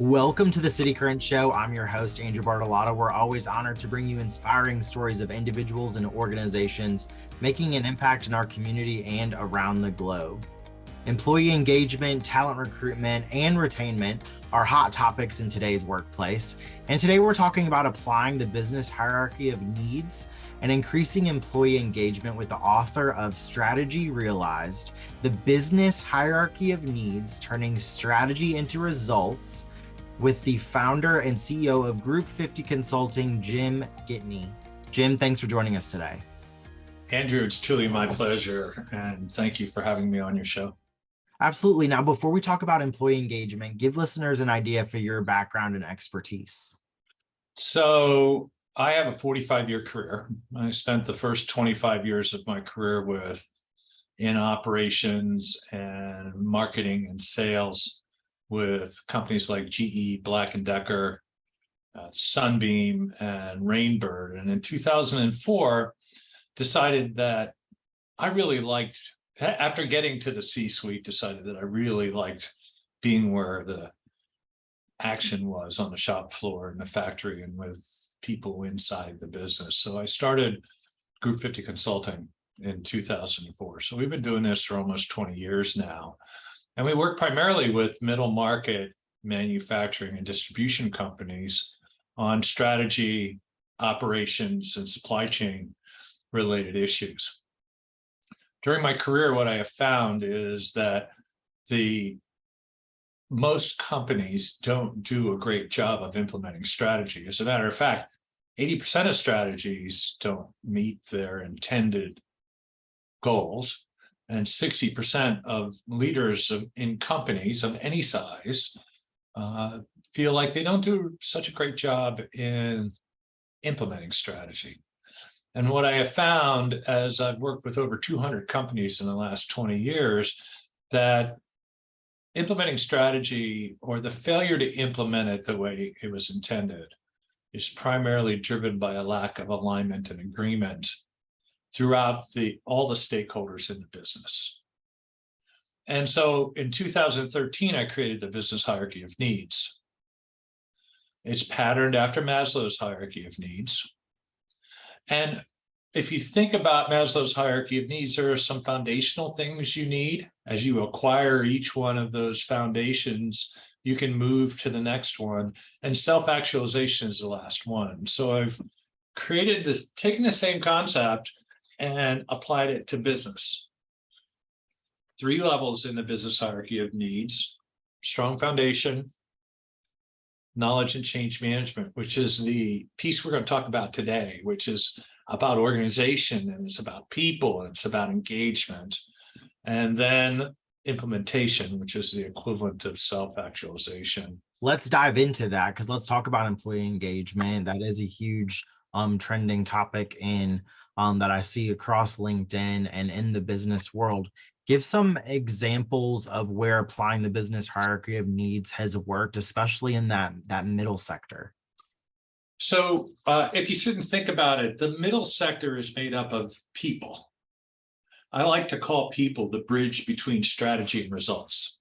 Welcome to the City Current Show. I'm your host, Andrew Bartolotta. We're always honored to bring you inspiring stories of individuals and organizations making an impact in our community and around the globe. Employee engagement, talent recruitment, and retainment are hot topics in today's workplace. And today we're talking about applying the business hierarchy of needs and increasing employee engagement with the author of Strategy Realized, the Business Hierarchy of Needs, Turning Strategy into Results, with the founder and CEO of Group50 Consulting, Jim Gitney. Jim, thanks for joining us today. Andrew, it's truly my pleasure, and thank you for having me on your show. Absolutely. Now, before we talk about employee engagement, give listeners an idea for your background and expertise. So I have a 45-year career. I spent the first 25 years of my career in operations and marketing and sales with companies like GE, Black & Decker, Sunbeam, and Rainbird. And in 2004, decided that I really liked, after getting to the C-suite, decided that I really liked being where the action was on the shop floor in the factory and with people inside the business. So I started Group50 Consulting in 2004. So we've been doing this for almost 20 years now. And we work primarily with middle market manufacturing and distribution companies on strategy, operations, and supply chain related issues. During my career, what I have found is that most companies don't do a great job of implementing strategy. As a matter of fact, 80% of strategies don't meet their intended goals. And 60% of leaders in companies of any size feel like they don't do such a great job in implementing strategy. And what I have found, as I've worked with over 200 companies in the last 20 years, that implementing strategy, or the failure to implement it the way it was intended, is primarily driven by a lack of alignment and agreement throughout all the stakeholders in the business. And so in 2013, I created the business hierarchy of needs. It's patterned after Maslow's hierarchy of needs. And if you think about Maslow's hierarchy of needs, there are some foundational things you need. As you acquire each one of those foundations, you can move to the next one. And self-actualization is the last one. So I've taken the same concept and applied it to business. 3 levels in the business hierarchy of needs: strong foundation, knowledge and change management, which is the piece we're going to talk about today, which is about organization, and it's about people, and it's about engagement. And then implementation, which is the equivalent of self-actualization. Let's dive into that, because let's talk about employee engagement. That is a huge trending topic that I see across LinkedIn and in the business world. Give some examples of where applying the business hierarchy of needs has worked, especially in that middle sector. So if you sit and think about it, the middle sector is made up of people. I like to call people the bridge between strategy and results.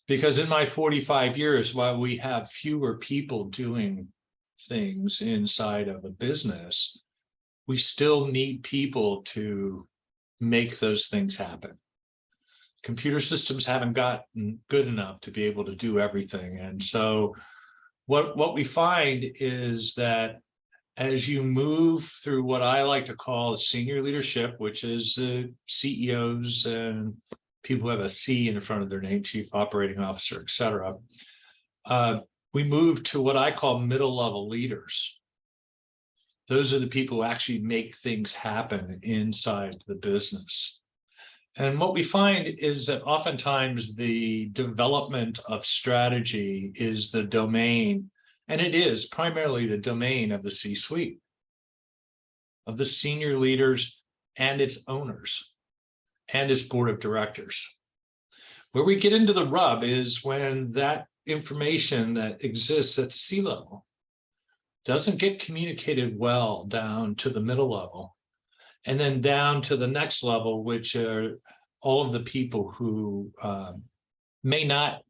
Because in my 45 years, while we have fewer people doing things inside of a business, we still need people to make those things happen. Computer systems haven't gotten good enough to be able to do everything. And so what we find is that as you move through what I like to call senior leadership, which is the CEOs and people who have a C in front of their name, chief operating officer, et cetera, we move to what I call middle level leaders. Those are the people who actually make things happen inside the business. And what we find is that oftentimes the development of strategy is the domain, and it is primarily the domain of the C-suite, of the senior leaders and its owners and its board of directors. Where we get into the rub is when that information that exists at the C-level doesn't get communicated well down to the middle level, and then down to the next level, which are all of the people who may not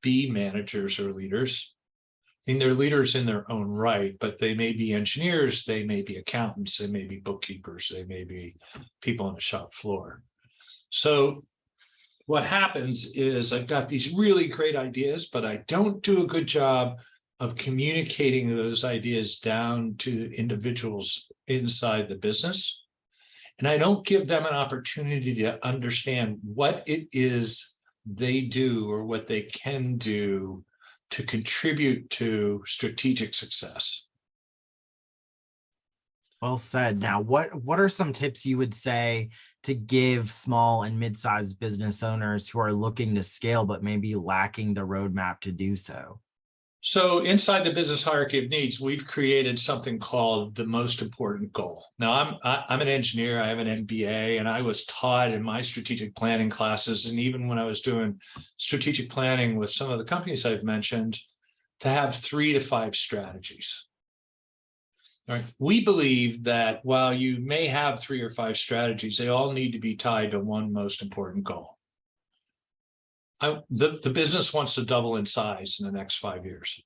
be managers or leaders. I mean, they're leaders in their own right, but they may be engineers, they may be accountants, they may be bookkeepers, they may be people on the shop floor. So what happens is I've got these really great ideas, but I don't do a good job of communicating those ideas down to individuals inside the business. And I don't give them an opportunity to understand what it is they do or what they can do to contribute to strategic success. Well said. Now, what are some tips you would say to give small and mid-sized business owners who are looking to scale but maybe lacking the roadmap to do so? So inside the business hierarchy of needs, we've created something called the most important goal. Now, I'm an engineer, I have an MBA, and I was taught in my strategic planning classes, and even when I was doing strategic planning with some of the companies I've mentioned, to have 3 to 5 strategies. All right. We believe that while you may have 3 or 5 strategies, they all need to be tied to one most important goal. The business wants to double in size in the next 5 years.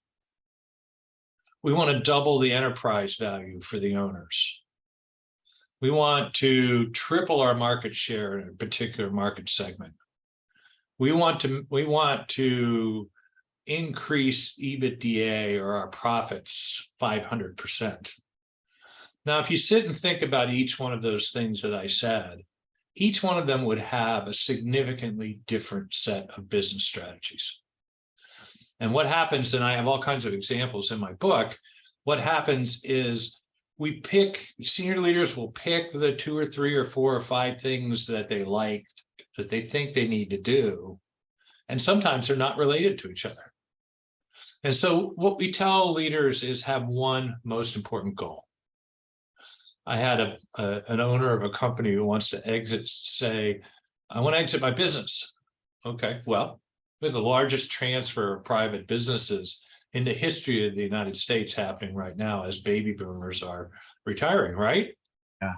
We want to double the enterprise value for the owners. We want to triple our market share in a particular market segment. We want to increase EBITDA or our profits 500%. Now, if you sit and think about each one of those things that I said, each one of them would have a significantly different set of business strategies. And what happens, and I have all kinds of examples in my book, what happens is senior leaders will pick the 2 or 3 or 4 or 5 things that they like, that they think they need to do. And sometimes they're not related to each other. And so what we tell leaders is have one most important goal. I had an owner of a company who wants to exit, say, I want to exit my business. Okay, well, we're the largest transfer of private businesses in the history of the United States happening right now as baby boomers are retiring, right? Yeah.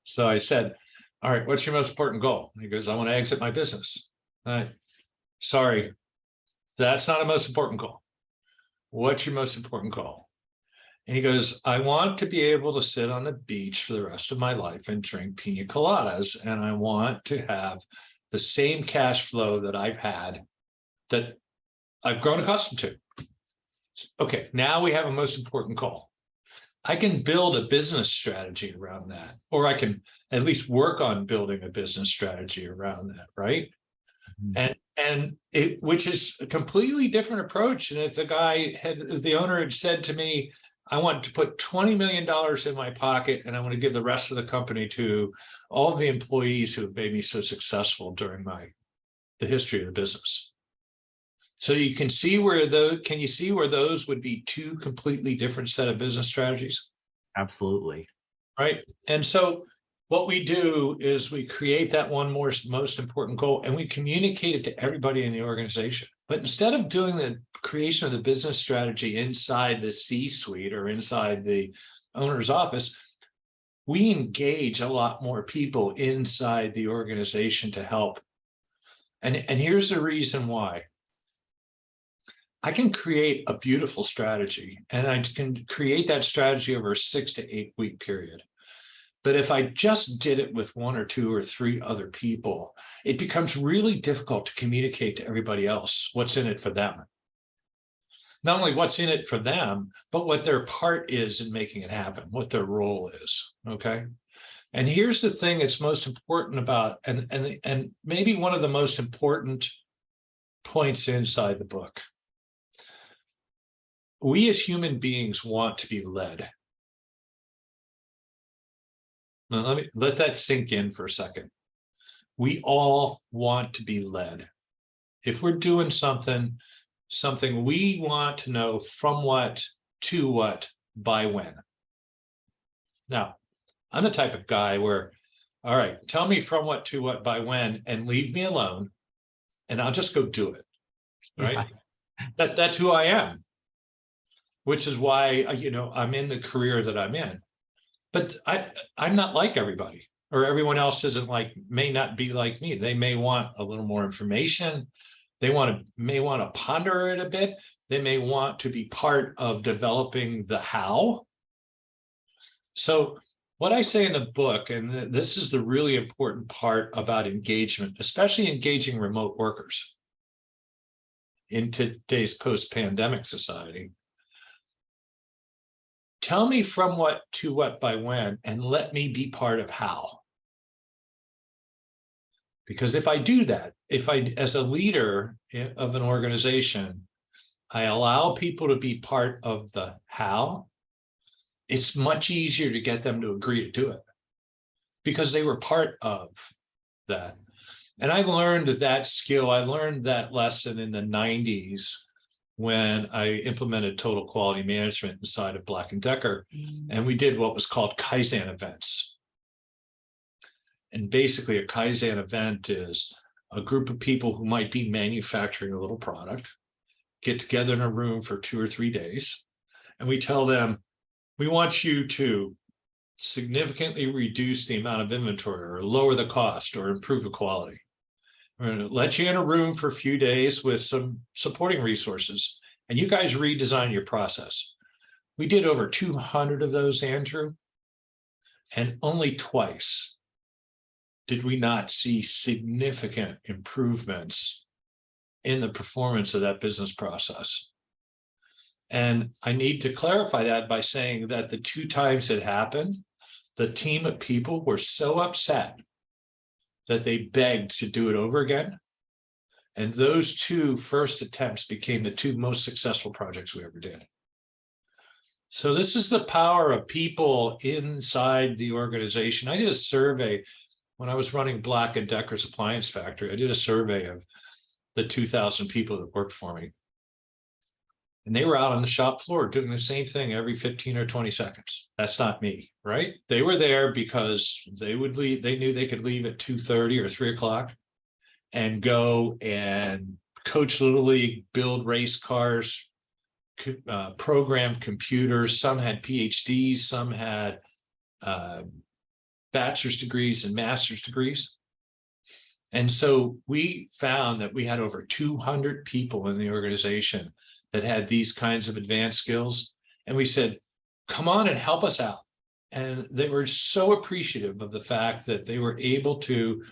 So I said, all right, what's your most important goal? And he goes, I want to exit my business. Sorry, that's not a most important goal. What's your most important goal? And he goes, I want to be able to sit on the beach for the rest of my life and drink pina coladas. And I want to have the same cash flow that I've had, that I've grown accustomed to. Okay, now we have a most important goal. I can build a business strategy around that, or I can at least work on building a business strategy around that, right? Mm-hmm. Which is a completely different approach. And if the owner had said to me, I want to put $20 million in my pocket, and I want to give the rest of the company to all of the employees who have made me so successful during the history of the business. So you can see can you see where those would be 2 completely different set of business strategies? Absolutely. Right. And so what we do is we create that one most important goal, and we communicate it to everybody in the organization. But instead of doing the creation of the business strategy inside the C-suite or inside the owner's office, we engage a lot more people inside the organization to help. And here's the reason why. I can create a beautiful strategy, and I can create that strategy over a 6 to 8 week period. But if I just did it with 1 or 2 or 3 other people, it becomes really difficult to communicate to everybody else what's in it for them. Not only what's in it for them, but what their part is in making it happen, what their role is, okay? And here's the thing that's most important about, and maybe one of the most important points inside the book. We as human beings want to be led. Now, let that sink in for a second. We all want to be led. If we're doing something we want to know from what, to what, by when. Now, I'm the type of guy where, all right, tell me from what, to what, by when, and leave me alone, and I'll just go do it, right? Yeah. That's who I am, which is why, I'm in the career that I'm in. But I'm not like everybody, or everyone else may not be like me. They may want a little more information. They may want to ponder it a bit. They may want to be part of developing the how. So what I say in the book, and this is the really important part about engagement, especially engaging remote workers in today's post-pandemic society. Tell me from what to what by when, and let me be part of how. Because if I do that, if I, as a leader of an organization, I allow people to be part of the how, it's much easier to get them to agree to do it because they were part of that. And I learned that skill. I learned that lesson in the 90s when I implemented total quality management inside of Black & Decker. And we did what was called Kaizen events. And basically a Kaizen event is a group of people who might be manufacturing a little product, get together in a room for 2 or 3 days. And we tell them, we want you to significantly reduce the amount of inventory or lower the cost or improve the quality. We're going to let you in a room for a few days with some supporting resources, and you guys redesign your process. We did over 200 of those, Andrew, and only twice did we not see significant improvements in the performance of that business process. And I need to clarify that by saying that the 2 times it happened, the team of people were so upset that they begged to do it over again. And those 2 first attempts became the 2 most successful projects we ever did. So this is the power of people inside the organization. I did a survey when I was running Black & Decker's appliance factory. I did a survey of the 2,000 people that worked for me. And they were out on the shop floor doing the same thing every 15 or 20 seconds. That's not me, right? They were there because they would leave. They knew they could leave at 2:30 or 3 o'clock and go and coach Little League, build race cars, program computers. Some had PhDs, some had bachelor's degrees and master's degrees. And so we found that we had over 200 people in the organization that had these kinds of advanced skills. And we said, come on and help us out. And they were so appreciative of the fact that they were able to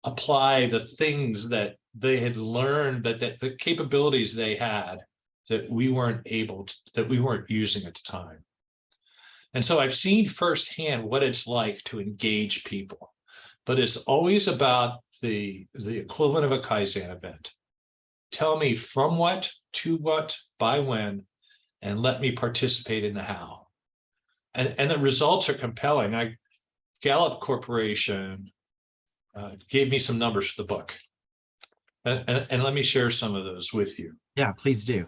apply the things that they had learned, that the capabilities they had that we weren't able to, that we weren't using at the time. And so I've seen firsthand what it's like to engage people, but it's always about the equivalent of a Kaizen event. Tell me from what to what, by when, and let me participate in the how. And the results are compelling. Gallup Corporation gave me some numbers for the book. And let me share some of those with you. Yeah, please do.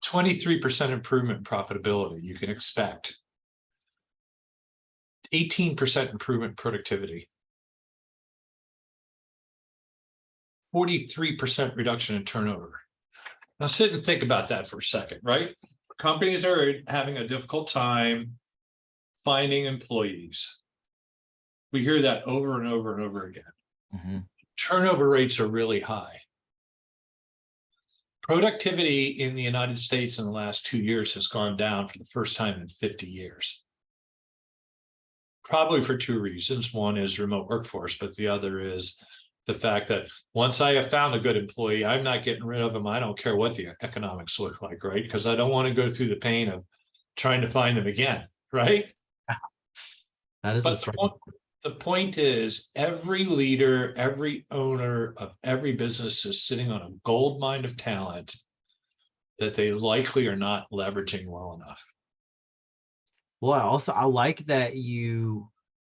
23% improvement in profitability you can expect. 18% improvement in productivity. 43% reduction in turnover. Now sit and think about that for a second, right? Companies are having a difficult time finding employees. We hear that over and over and over again. Mm-hmm. Turnover rates are really high. Productivity in the United States in the last 2 years has gone down for the first time in 50 years. Probably for 2 reasons. One is remote workforce, but the other is the fact that once I have found a good employee, I'm not getting rid of them. I don't care what the economics look like, right? Because I don't want to go through the pain of trying to find them again, right? That is the point is, every leader, every owner of every business is sitting on a gold mine of talent that they likely are not leveraging well enough. Well, I like that you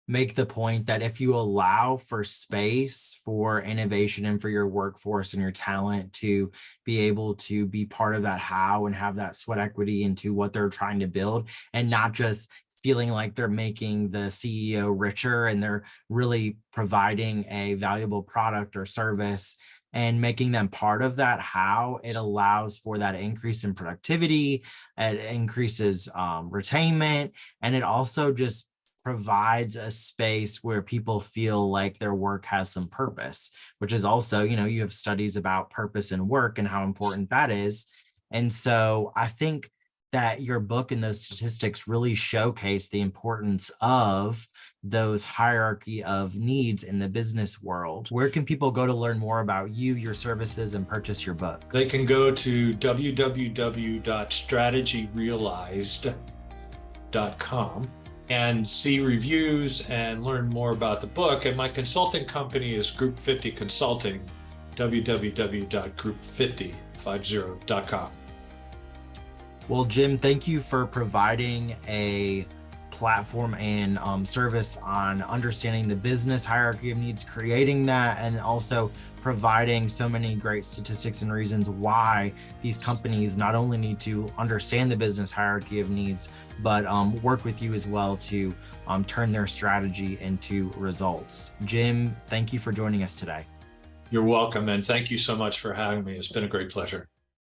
make the point that if you allow for space for innovation and for your workforce and your talent to be able to be part of that how and have that sweat equity into what they're trying to build, and not just feeling like they're making the CEO richer and they're really providing a valuable product or service and making them part of that how, it allows for that increase in productivity, it increases retainment, and it also just provides a space where people feel like their work has some purpose, which is also, you have studies about purpose and work and how important that is. And so I think that your book and those statistics really showcase the importance of those hierarchy of needs in the business world. Where can people go to learn more about you, your services, and purchase your book? They can go to www.strategyrealized.com and see reviews and learn more about the book. And my consulting company is Group50 Consulting, www.group50.com. Well, Jim, thank you for providing a platform and service on understanding the business hierarchy of needs, creating that, and also providing so many great statistics and reasons why these companies not only need to understand the business hierarchy of needs, but work with you as well to turn their strategy into results. Jim, thank you for joining us today. You're welcome, and thank you so much for having me. It's been a great pleasure.